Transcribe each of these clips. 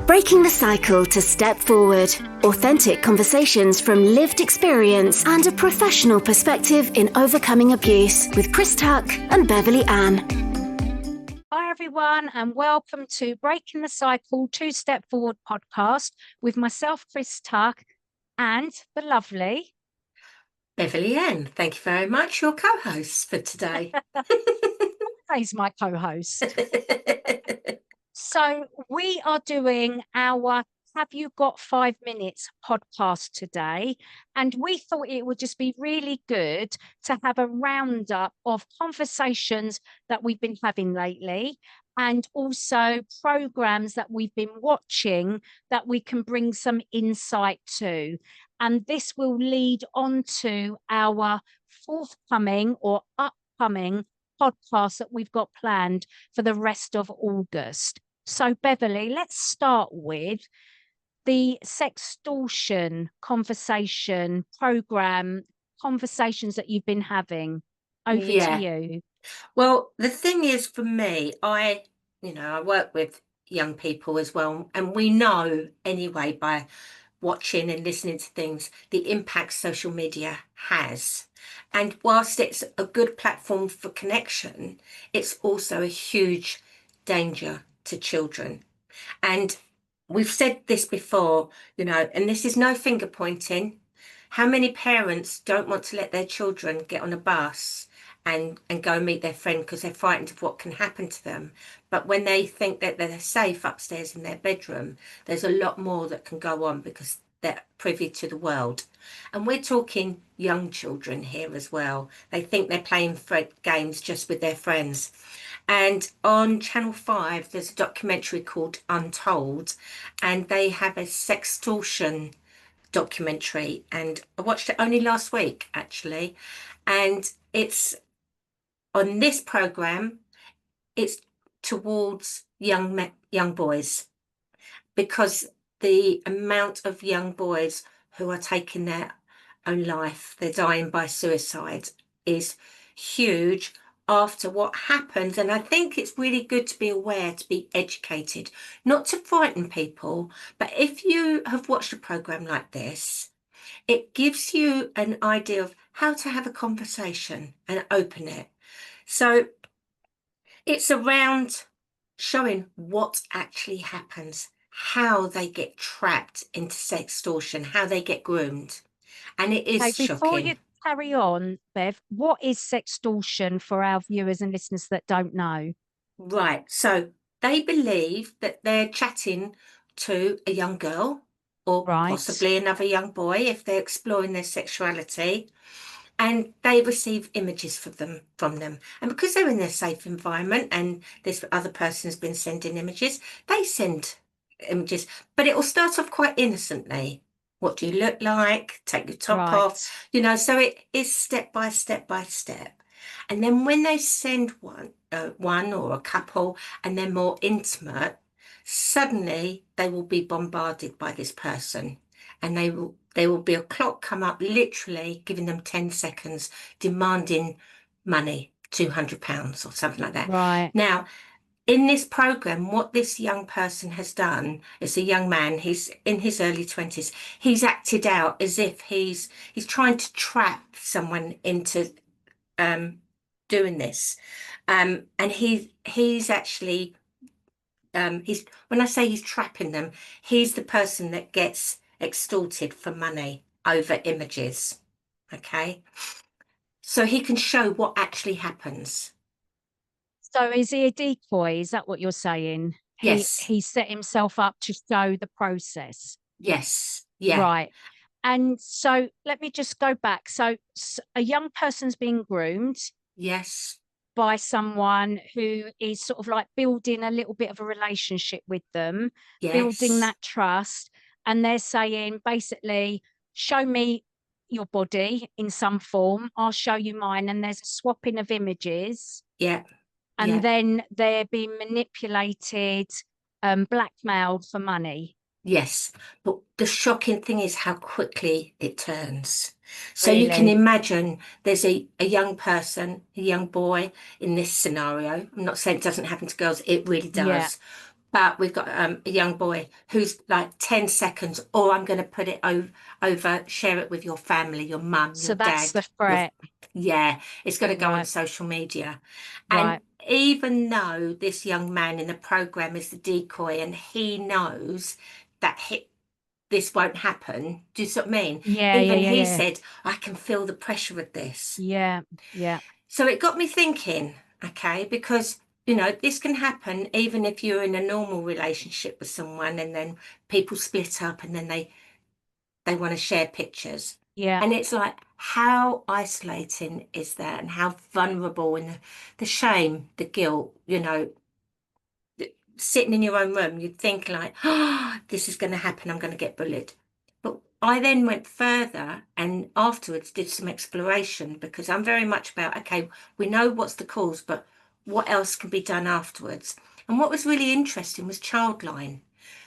Breaking the cycle to step forward. Authentic conversations from lived experience and a professional perspective in overcoming abuse with Chris Tuck and Beverly Ann. Hi, everyone, and welcome to Breaking the Cycle 2 Step Forward podcast with myself, Chris Tuck, and the lovely Beverly Ann. Thank you very much. Your co-host for today. He's my co-host. So we are doing our Have You Got 5 Minutes podcast today, and we thought it would just be really good to have a roundup of conversations that we've been having lately and also programs that we've been watching that we can bring some insight to. And this will lead on to our forthcoming or upcoming podcast that we've got planned for the rest of August. So, Beverly, let's start with the sextortion conversation program, conversations that you've been having. Over to you. Well, the thing is, for me, I work with young people as well, and we know anyway by watching and listening to things, the impact social media has. And whilst it's a good platform for connection, it's also a huge danger to children. And we've said this before, and this is no finger pointing. How many parents don't want to let their children get on a bus and go meet their friend because they're frightened of what can happen to them? But when they think that they're safe upstairs in their bedroom, there's a lot more that can go on because they're privy to the world. And we're talking young children here as well. They think they're playing games just with their friends. And on Channel 5, there's a documentary called Untold, and they have a sextortion documentary. And I watched it only last week, actually. And it's on this program, it's towards young boys, because the amount of young boys who are taking their own life, they're dying by suicide, is huge after what happens. And I think it's really good to be aware, to be educated, not to frighten people. But if you have watched a program like this, it gives you an idea of how to have a conversation and open it. So it's around showing what actually happens, how they get trapped into sextortion, how they get groomed. And it is Okay, before shocking. you carry on, Bev, what is sextortion for our viewers and listeners that don't know? Right. So they believe that they're chatting to a young girl or possibly another young boy if they're exploring their sexuality, and they receive images from them. And because they're in a safe environment and this other person has been sending images, they send images, but it will start off quite innocently. What do you look like? Take your top off, so it is step by step by step. And then when they send one or a couple and they're more intimate, suddenly they will be bombarded by this person, and there will be a clock come up, literally giving them 10 seconds, demanding money, £200 or something like that. Right. Now, in this program, what this young person has done is, a young man, he's in his early 20s, he's acted out as if he's trying to trap someone into doing this. And he's actually, when I say he's trapping them, he's the person that gets extorted for money over images. Okay. So he can show what actually happens. So is he a decoy? Is that what you're saying? Yes. He set himself up to show the process. Yes. Yeah. Right. And so let me just go back. So a young person's being groomed. Yes. By someone who is sort of like building a little bit of a relationship with them, building that trust. And they're saying, basically, show me your body in some form. I'll show you mine. And there's a swapping of images. Yeah. And then they're being manipulated, blackmailed for money. Yes, but the shocking thing is how quickly it turns. So you can imagine there's a young person, a young boy in this scenario. I'm not saying it doesn't happen to girls, it really does. But we've got a young boy who's like 10 seconds, or I'm going to put it over, share it with your family, your mum, So your that's dad, the your, threat. yeah, it's going to go on Right, social media. And right. even though this young man in the program is the decoy and he knows that this won't happen, do you see what I mean? Yeah, yeah, Even yeah, he yeah. said, I can feel the pressure of this. Yeah, yeah, So it got me thinking, okay, because this can happen even if you're in a normal relationship with someone and then people split up and then they want to share pictures. yeah, And it's like, how isolating is that and how vulnerable, and the shame, the guilt, sitting in your own room, you'd think like, oh, this is going to happen. I'm going to get bullied. But I then went further and afterwards did some exploration, because I'm very much about, okay, we know what's the cause, but what else can be done afterwards? And what was really interesting was Childline.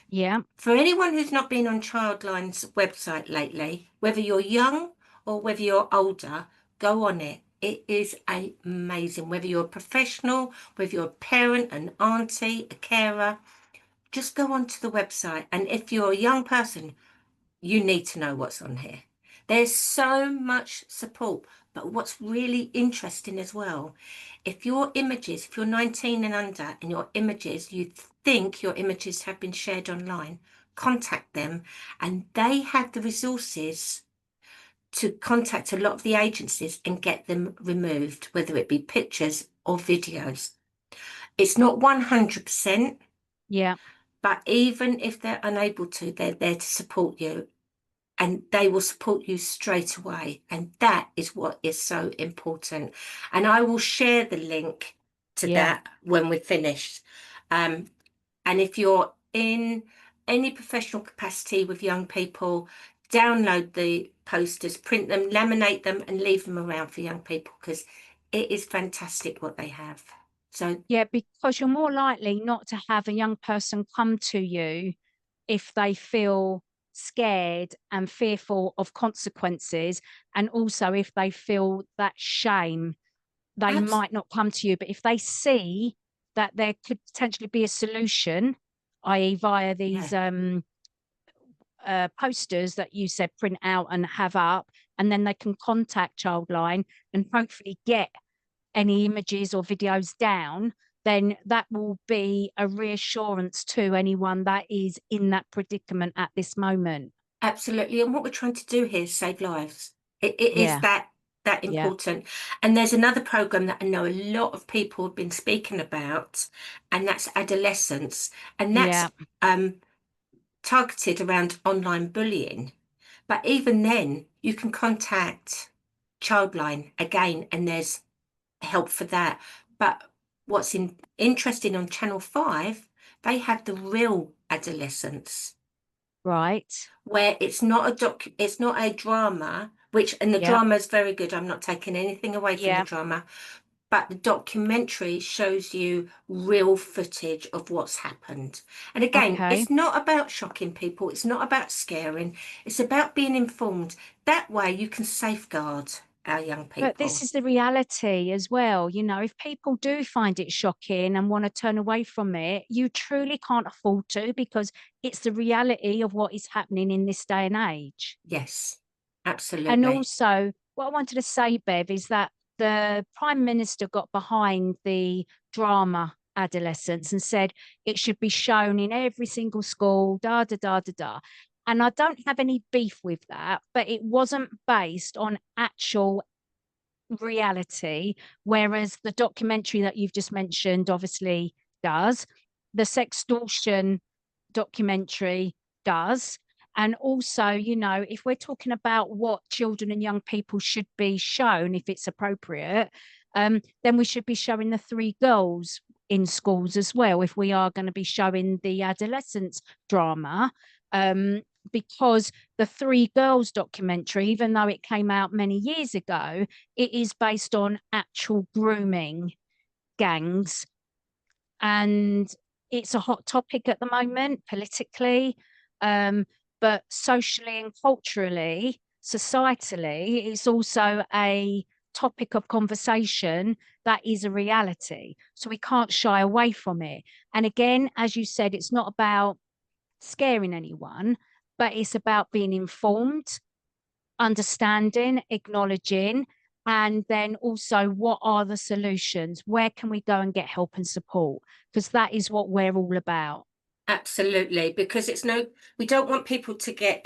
yeah, For anyone who's not been on Childline's website lately, whether you're young or whether you're older, go on it. It is amazing. Whether you're a professional, whether you're a parent, an auntie, a carer, just go onto the website. And if you're a young person, you need to know what's on here. There's so much support. But what's really interesting as well, if you're 19 and under, and you think your images have been shared online, contact them, and they have the resources to contact a lot of the agencies and get them removed, whether it be pictures or videos. It's not 100%, yeah, but even if they're unable to, they're there to support you, and they will support you straight away. And that is what is so important. And I will share the link to yeah. that when we're finished. Um, and if you're in any professional capacity with young people, download the posters, print them, laminate them, and leave them around for young people, because it is fantastic what they have. So, Yeah, because you're more likely not to have a young person come to you if they feel scared and fearful of consequences. And also if they feel that shame, they abs- might not come to you. But if they see that there could potentially be a solution, i.e. via these yeah, posters that you said print out and have up, and then they can contact Childline and hopefully get any images or videos down, then that will be a reassurance to anyone that is in that predicament at this moment. absolutely. And what we're trying to do here is save lives. It is Yeah, that yeah, important. And there's another program that I know a lot of people have been speaking about, and that's adolescence. And that's yeah. um, targeted around online bullying. But even then, you can contact Childline again, and there's help for that. But what's interesting on Channel 5, they have the real adolescence, Right. where it's not a drama, and the Yeah, drama is very good. I'm not taking anything away from the yeah. drama, but the documentary shows you real footage of what's happened. And again, Okay. it's not about shocking people, it's not about scaring, it's about being informed. That way you can safeguard our young But this people. is the reality as well. If people do find it shocking and want to turn away from it, you truly can't afford to, because it's the reality of what is happening in this day and age. Yes, And absolutely. also, what I wanted to say, Bev, is that the Prime Minister got behind the drama adolescence and said it should be shown in every single school, da da da da da. And I don't have any beef with that, but it wasn't based on actual reality, whereas the documentary that you've just mentioned obviously does. The sextortion documentary does. And also, if we're talking about what children and young people should be shown, if it's appropriate, then we should be showing the three girls in schools as well, if we are going to be showing the adolescence drama. Because the Three Girls documentary, even though it came out many years ago, it is based on actual grooming gangs, and it's a hot topic at the moment politically, but socially and culturally, societally, it's also a topic of conversation that is a reality. So we can't shy away from it. And again, as you said, it's not about scaring anyone, but it's about being informed, understanding, acknowledging, and then also what are the solutions? Where can we go and get help and support? Because that is what we're all about. Absolutely, because we don't want people to get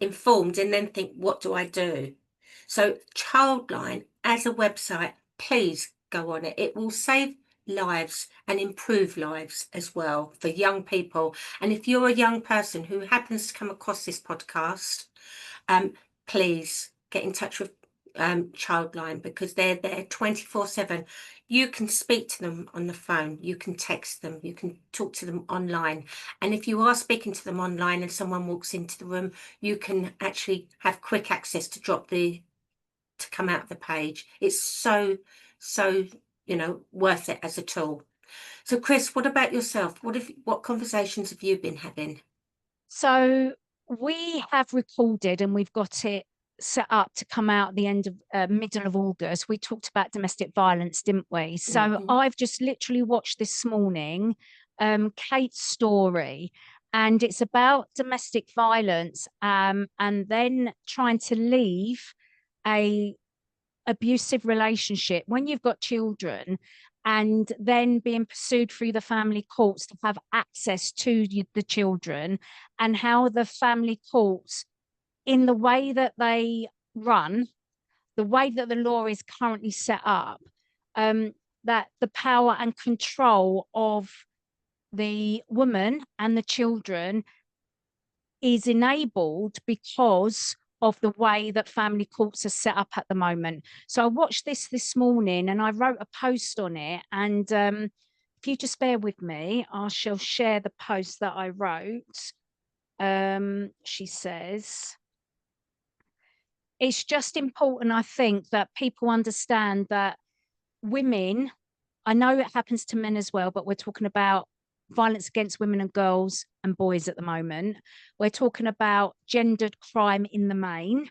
informed and then think, what do I do? So Childline as a website, please go on it. It will save lives and improve lives as well for young people. And if you're a young person who happens to come across this podcast, please get in touch with Childline, because they're there 24/7. You can speak to them on the phone, you can text them, you can talk to them online. And if you are speaking to them online and someone walks into the room, you can actually have quick access to come out of the page. It's so worth it as a tool. So Chris, what about yourself? What conversations have you been having? So we have recorded and we've got it set up to come out at the end of middle of August. We talked about domestic violence, didn't we? So I've just literally watched this morning Kate's story, and it's about domestic violence and then trying to leave a abusive relationship when you've got children, and then being pursued through the family courts to have access to the children, and how the family courts, in the way that they run, the way that the law is currently set up, that the power and control of the woman and the children is enabled because of the way that family courts are set up at the moment. So I watched this morning and I wrote a post on it. And if you just bear with me, I shall share the post that I wrote. She says, it's just important, I think, that people understand that women, I know it happens to men as well, but we're talking about violence against women and girls and boys at the moment. We're talking about gendered crime in the main.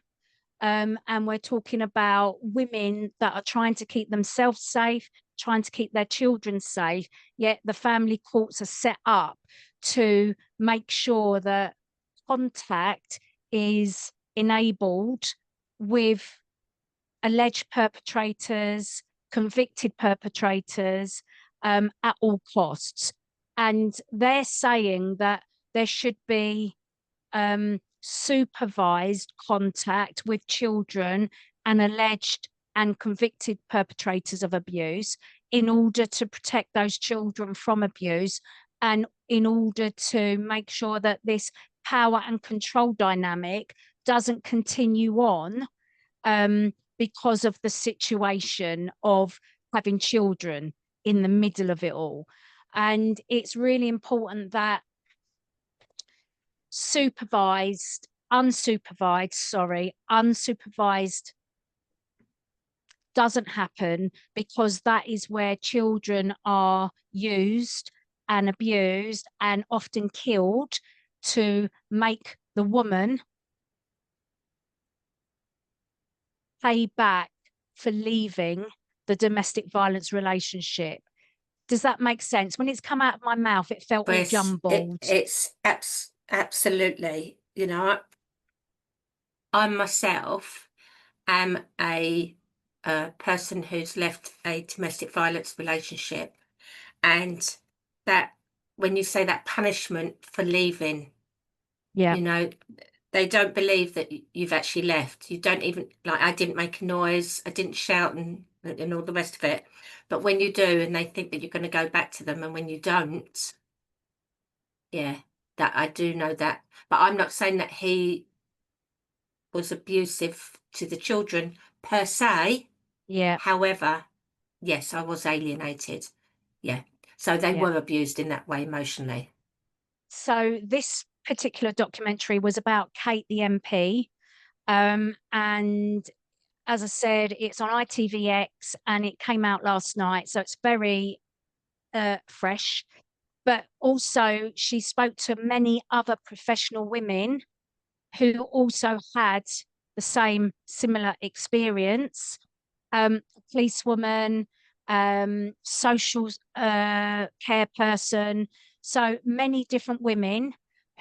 And we're talking about women that are trying to keep themselves safe, trying to keep their children safe, yet the family courts are set up to make sure that contact is enabled with alleged perpetrators, convicted perpetrators, at all costs. And they're saying that there should be supervised contact with children and alleged and convicted perpetrators of abuse in order to protect those children from abuse, and in order to make sure that this power and control dynamic doesn't continue on because of the situation of having children in the middle of it all. And it's really important that unsupervised doesn't happen, because that is where children are used and abused and often killed to make the woman pay back for leaving the domestic violence relationship. Does that make sense? When it's come out of my mouth, it felt all jumbled. It's absolutely, I myself am a person who's left a domestic violence relationship, and that when you say that punishment for leaving, Yeah. They don't believe that you've actually left. You don't even, like, I didn't make a noise, I didn't shout and all the rest of it. But when you do, and they think that you're going to go back to them, and when you don't, yeah, that I do know that. But I'm not saying that he was abusive to the children per se. Yeah. However, yes, I was alienated. Yeah. So they were abused in that way emotionally. So this particular documentary was about Kate, the MP. And as I said, it's on ITVX and it came out last night. So it's very fresh. But also she spoke to many other professional women who also had the same similar experience. policewoman, social care person. So many different women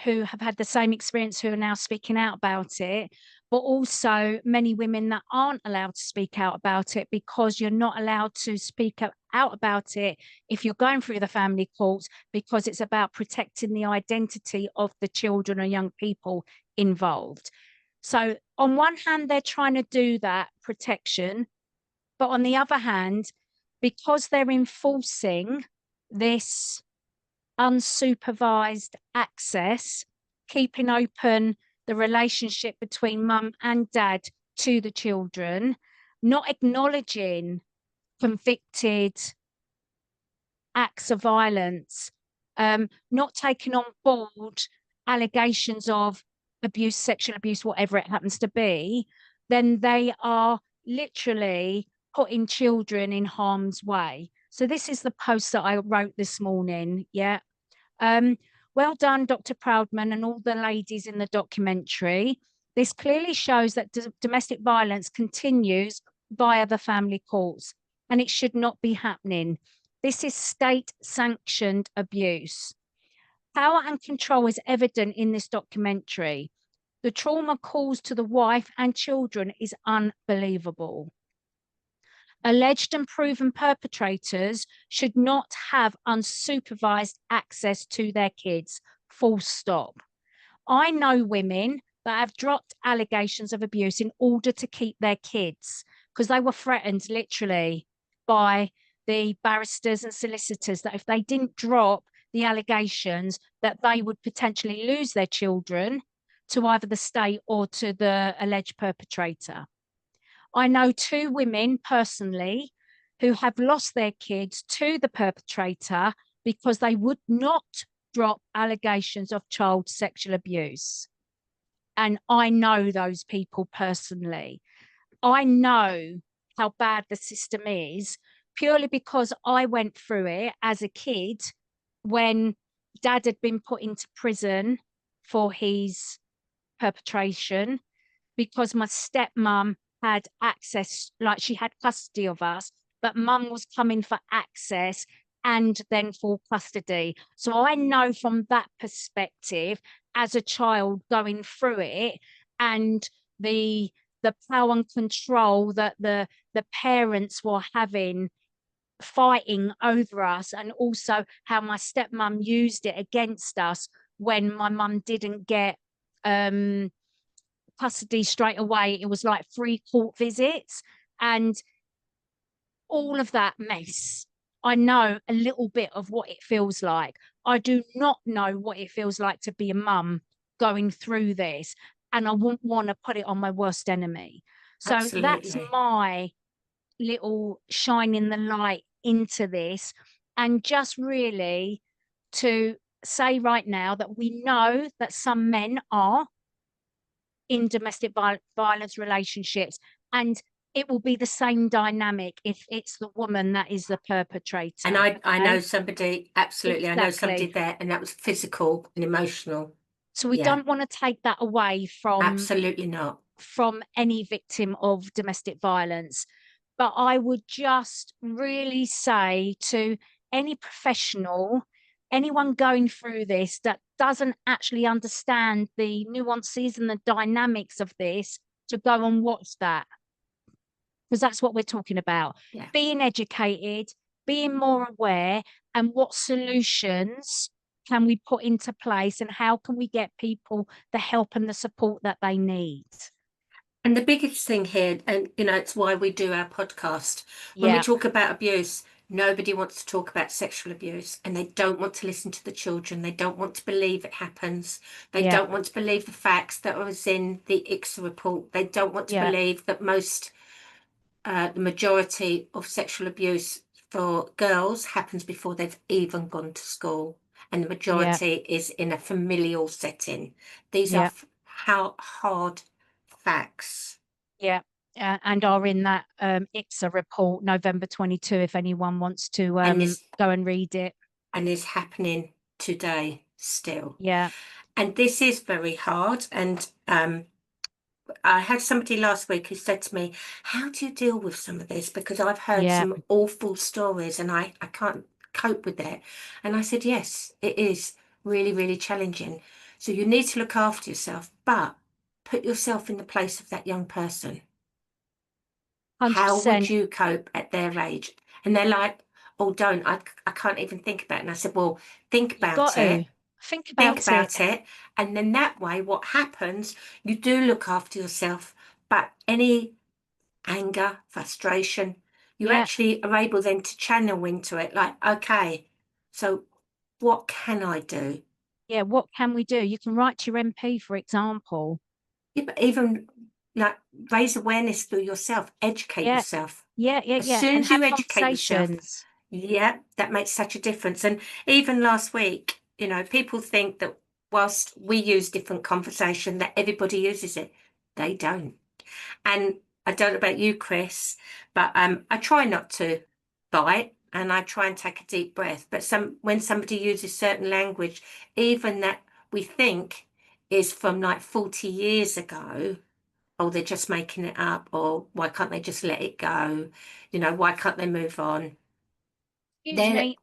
who have had the same experience who are now speaking out about it, but also many women that aren't allowed to speak out about it, because you're not allowed to speak out about it if you're going through the family courts, because it's about protecting the identity of the children or young people involved. So on one hand, they're trying to do that protection, but on the other hand, because they're enforcing this unsupervised access, keeping open the relationship between mum and dad to the children, not acknowledging convicted acts of violence, not taking on board allegations of abuse, sexual abuse, whatever it happens to be, then they are literally putting children in harm's way. So this is the post that I wrote this morning. Yeah. Well done, Dr. Proudman and all the ladies in the documentary. This clearly shows that domestic violence continues via the family courts, and it should not be happening. This is state-sanctioned abuse. Power and control is evident in this documentary. The trauma caused to the wife and children is unbelievable. Alleged and proven perpetrators should not have unsupervised access to their kids, full stop. I know women that have dropped allegations of abuse in order to keep their kids, because they were threatened literally by the barristers and solicitors that if they didn't drop the allegations, that they would potentially lose their children to either the state or to the alleged perpetrator. I know 2 women personally who have lost their kids to the perpetrator because they would not drop allegations of child sexual abuse. And I know those people personally. I know how bad the system is purely because I went through it as a kid when dad had been put into prison for his perpetration, because my stepmom had access, like she had custody of us, but mum was coming for access and then full custody. So I know from that perspective as a child going through it, and the power and control that the parents were having, fighting over us, and also how my stepmom used it against us when my mum didn't get custody straight away. It was like 3 court visits and all of that mess. I know a little bit of what it feels like. I do not know what it feels like to be a mum going through this, and I wouldn't want to put it on my worst enemy. So that's my little shining the light into this, and just really to say right now that we know that some men are in domestic violence relationships, and it will be the same dynamic if it's the woman that is the perpetrator. And I know somebody, absolutely, Exactly. I know somebody there, and that was physical and emotional. So we don't want to take that away from Absolutely not, from any victim of domestic violence. But I would just really say to any professional, anyone going through this that doesn't actually understand the nuances and the dynamics of this, to go and watch that, because that's what we're talking about. Yeah. Being educated, being more aware, and what solutions can we put into place, and how can we get people the help and the support that they need. And the biggest thing here, and it's why we do our podcast, when we talk about abuse, nobody wants to talk about sexual abuse, and they don't want to listen to the children. They don't want to believe it happens. They don't want to believe the facts that was in the ICSA report. They don't want to believe that the majority of sexual abuse for girls happens before they've even gone to school, and the majority is in a familial setting. These are how hard facts. And are in that ICSA report, November 22, if anyone wants to go and read it. And is happening today still. And this is very hard, and I had somebody last week who said to me, how do you deal with some of this? Because I've heard Yeah. some awful stories and I can't cope with it. And I said, yes, it is really, really challenging. So you need to look after yourself, but put yourself in the place of that young person. How would 100%. you cope at their age? And they're like, oh, don't, I can't even think about it. And I said, well, think You got about it. to think Think about it. about it. And then that way, what happens, you do look after yourself, but any anger, frustration, you Yeah. actually are able then to channel into it. Like, okay, so what can I do? Yeah. What can we do? You can write to your MP, for example. Yeah, but even like raise awareness through yourself, educate Yeah. yourself. Yeah. Yeah. As Yeah. soon And as have you educate yourself, conversations. yeah, that makes such a difference. And even last week, people think that whilst we use different conversation, that everybody uses it. They don't. And I don't know about you, Chris, but I try not to bite and I try and take a deep breath. But when somebody uses certain language, even that we think is from like 40 years ago, oh, they're just making it up, or why can't they just let it go? Why can't they move on? Excuse They're me.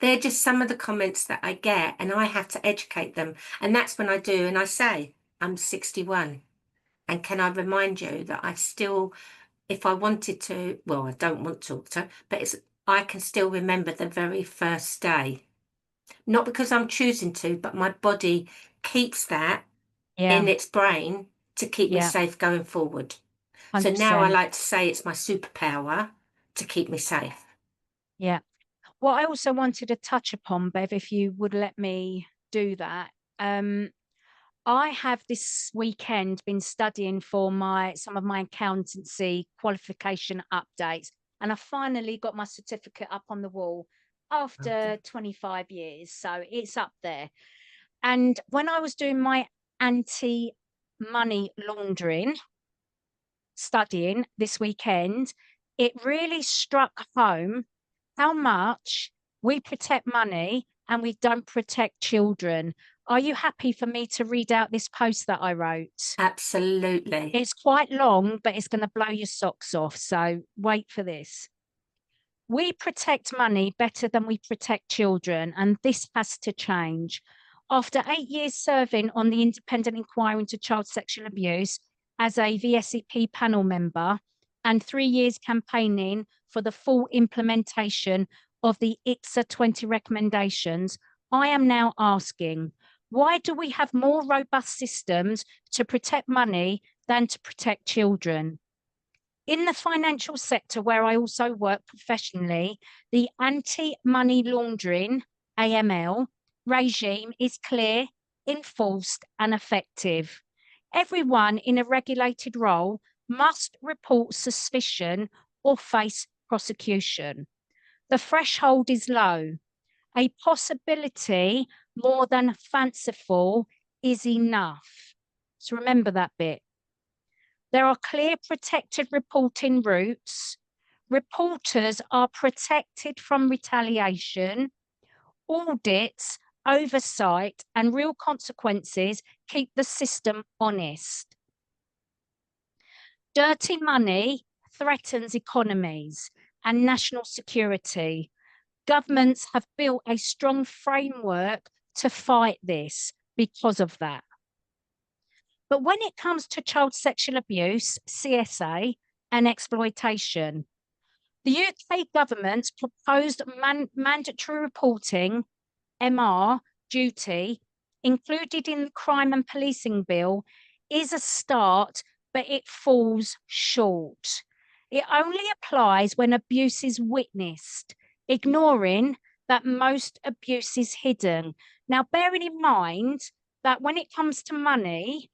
they're just some of the comments that I get, and I have to educate them. And that's when I do, and I say, I'm 61. And can I remind you that I still, if I wanted to, well, I don't want to, but I can still remember the very first day. Not because I'm choosing to, but my body keeps that Yeah. in its brain to keep me Yeah. safe going forward. So now I 100%. like to say it's my superpower to keep me safe. Yeah. What I also wanted to touch upon, Bev, if you would let me do that. I have this weekend been studying for some of my accountancy qualification updates, and I finally got my certificate up on the wall after 25 years. So it's up there. And when I was doing my anti-money laundering studying this weekend, it really struck home how much we protect money and we don't protect children. Are you happy for me to read out this post that I wrote? Absolutely. It's quite long, but it's going to blow your socks off. So wait for this. We protect money better than we protect children, and this has to change. After 8 years serving on the Independent Inquiry into Child Sexual Abuse as a VSEP panel member and 3 years campaigning for the full implementation of the ICSA 20 recommendations, I am now asking, why do we have more robust systems to protect money than to protect children? In the financial sector, where I also work professionally, the anti-money laundering, AML, regime is clear, enforced, and effective. Everyone in a regulated role must report suspicion or face prosecution. The threshold is low. A possibility more than fanciful is enough. So remember that bit. There are clear protected reporting routes. Reporters are protected from retaliation. Audits, oversight, and real consequences keep the system honest. Dirty money threatens economies and national security. Governments have built a strong framework to fight this because of that. But when it comes to child sexual abuse, CSA, and exploitation, the UK government's proposed mandatory reporting, MR, duty, included in the Crime and Policing Bill, is a start, but it falls short. It only applies when abuse is witnessed, ignoring that most abuse is hidden. Now, bearing in mind that when it comes to money,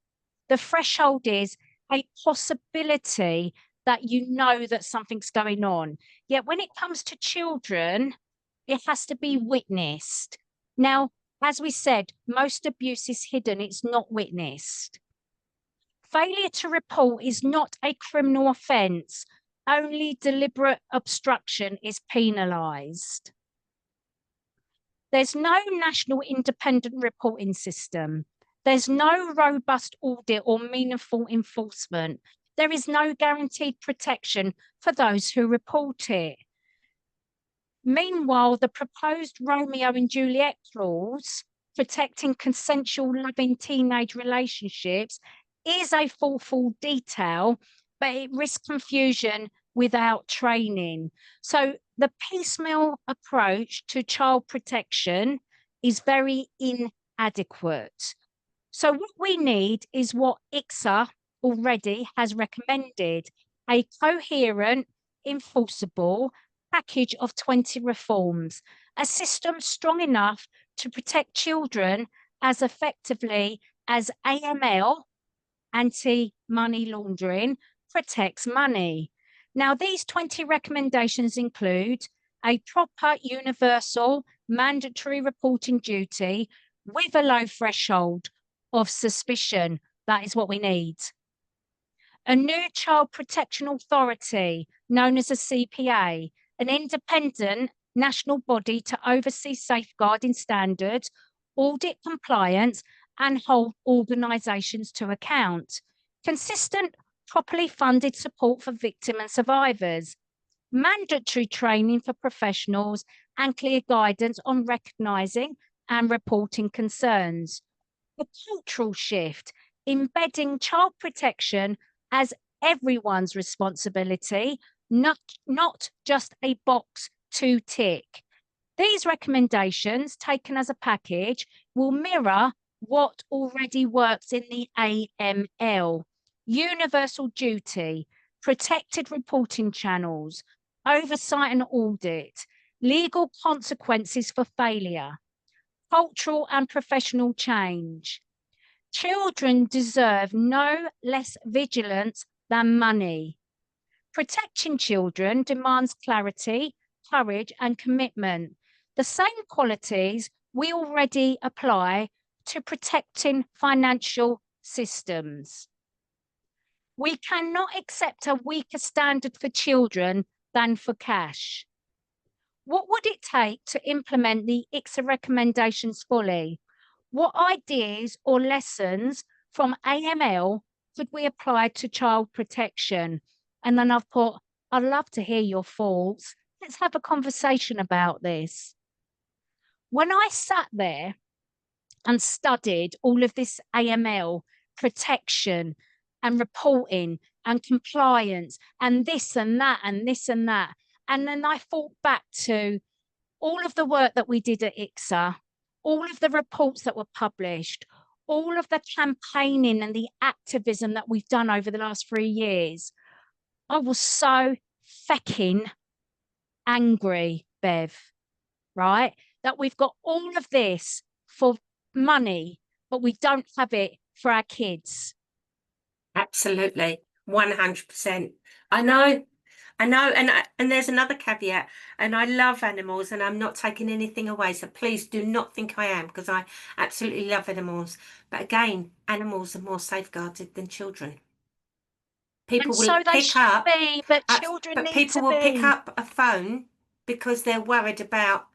the threshold is a possibility that you know that something's going on. Yet when it comes to children, it has to be witnessed. Now, as we said, most abuse is hidden, it's not witnessed. Failure to report is not a criminal offence. Only deliberate obstruction is penalised. There's no national independent reporting system. There's no robust audit or meaningful enforcement. There is no guaranteed protection for those who report it. Meanwhile, the proposed Romeo and Juliet clause protecting consensual loving teenage relationships is a thoughtful detail, but it risks confusion without training. So the piecemeal approach to child protection is very inadequate. So what we need is what ICSA already has recommended, a coherent, enforceable package of 20 reforms, a system strong enough to protect children as effectively as AML, anti-money laundering, protects money. Now, these 20 recommendations include a proper universal mandatory reporting duty with a low threshold of suspicion. That is what we need. A new child protection authority known as a CPA, an independent national body to oversee safeguarding standards, audit compliance, and hold organisations to account. Consistent, properly funded support for victims and survivors. Mandatory training for professionals and clear guidance on recognising and reporting concerns. A cultural shift, embedding child protection as everyone's responsibility, not just a box to tick. These recommendations, taken as a package, will mirror what already works in the AML. Universal duty, protected reporting channels, oversight and audit, legal consequences for failure, cultural and professional change. Children deserve no less vigilance than money. Protecting children demands clarity, courage, and commitment. The same qualities we already apply to protecting financial systems. We cannot accept a weaker standard for children than for cash. What would it take to implement the ICSA recommendations fully? What ideas or lessons from AML could we apply to child protection? And then I've thought, I'd love to hear your thoughts. Let's have a conversation about this. When I sat there and studied all of this AML protection and reporting and compliance and this and that and this and that, and then I thought back to all of the work that we did at ICSA, all of the reports that were published, all of the campaigning and the activism that we've done over the last 3 years, I was so fecking angry, Bev, right? That we've got all of this for money, but we don't have it for our kids. Absolutely, 100%. I know, and there's another caveat, and I love animals, and I'm not taking anything away, so please do not think I am, because I absolutely love animals. But again, animals are more safeguarded than children. People will pick up, but children need people to will pick be. up a phone because they're worried about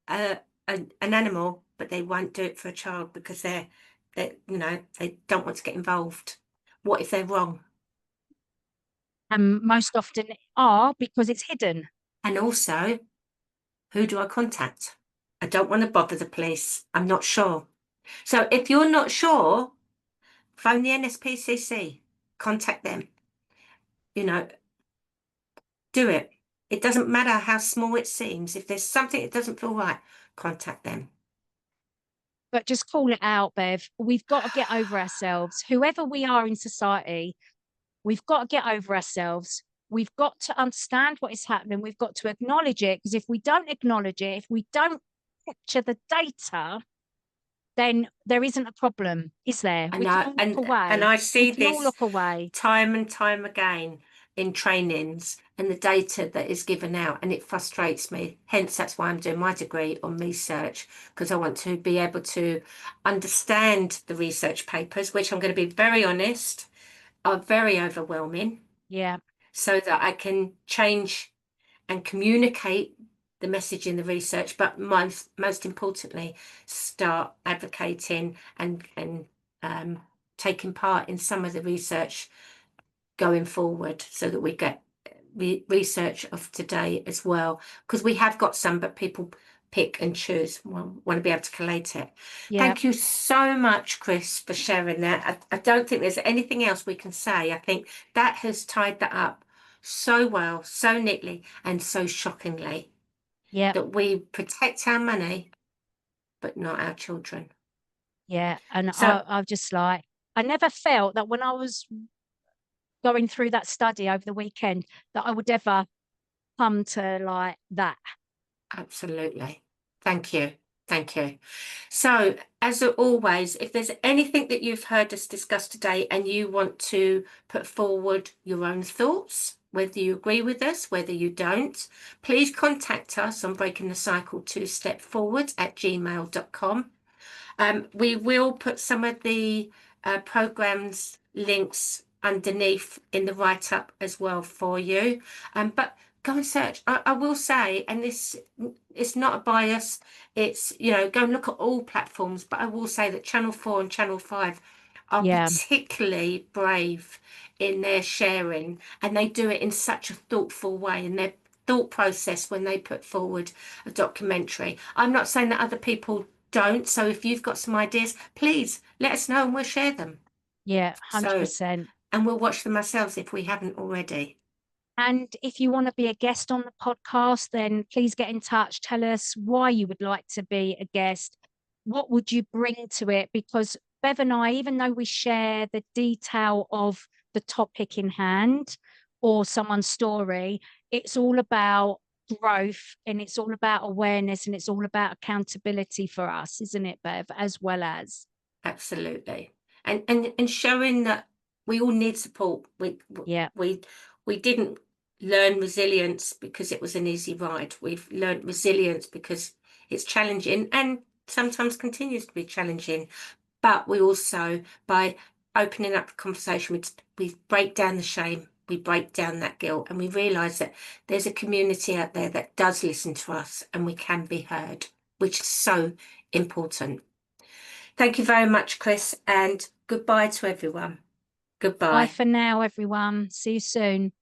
an animal, but they won't do it for a child because they don't want to get involved. What if they're wrong? And most often are, because it's hidden. And also, who do I contact? I don't want to bother the police. I'm not sure. So if you're not sure, phone the NSPCC, contact them. Do it. It doesn't matter how small it seems. If there's something that doesn't feel right, contact them. But just call it out, Bev. We've got to get over ourselves. Whoever we are in society, we've got to get over ourselves. We've got to understand what is happening. We've got to acknowledge it, because if we don't acknowledge it, if we don't capture the data, then there isn't a problem, is there? We can all look away. And I see We can all this look away. time and time again in trainings and the data that is given out, and it frustrates me. Hence, that's why I'm doing my degree on research, because I want to be able to understand the research papers, which I'm going to be very honest, are very overwhelming. Yeah. So that I can change and communicate the message in the research, but most importantly, start advocating and taking part in some of the research going forward, so that we get research of today as well, because we have got some, but people pick and choose, want to be able to collate it. Yeah. Thank you so much, Chris, for sharing that. I don't think there's anything else we can say. I think that has tied that up so well, so neatly, and so shockingly, Yeah. that we protect our money, but not our children. Yeah. And So I've just like, I never felt that when I was going through that study over the weekend that I would ever come to like that. absolutely. Thank you. Thank you. So, as always, if there's anything that you've heard us discuss today and you want to put forward your own thoughts, whether you agree with us, whether you don't, please contact us on breakingthecycle2stepforward@gmail.com. We will put some of the programs links underneath in the write-up as well for you. But go and search. I will say, and this it's not a bias, it's, you know, go and look at all platforms, but I will say that Channel 4 and Channel 5 are Yeah. particularly brave in their sharing, and they do it in such a thoughtful way, and their thought process when they put forward a documentary. I'm not saying that other people don't, so if you've got some ideas, please let us know and we'll share them. Yeah. So, 100%. and we'll watch them ourselves if we haven't already. And if you want to be a guest on the podcast, then please get in touch. Tell us why you would like to be a guest. What would you bring to it? Because Bev and I, even though we share the detail of the topic in hand or someone's story, it's all about growth and it's all about awareness and it's all about accountability for us, isn't it, Bev? As well as. Absolutely. And showing that we all need support. Yeah. We didn't learn resilience because it was an easy ride. We've learned resilience because it's challenging and sometimes continues to be challenging. But we also, by opening up the conversation, we break down the shame, we break down that guilt, and we realise that there's a community out there that does listen to us and we can be heard, which is so important. Thank you very much, Chris, and goodbye to everyone. Goodbye. Bye for now, everyone. See you soon.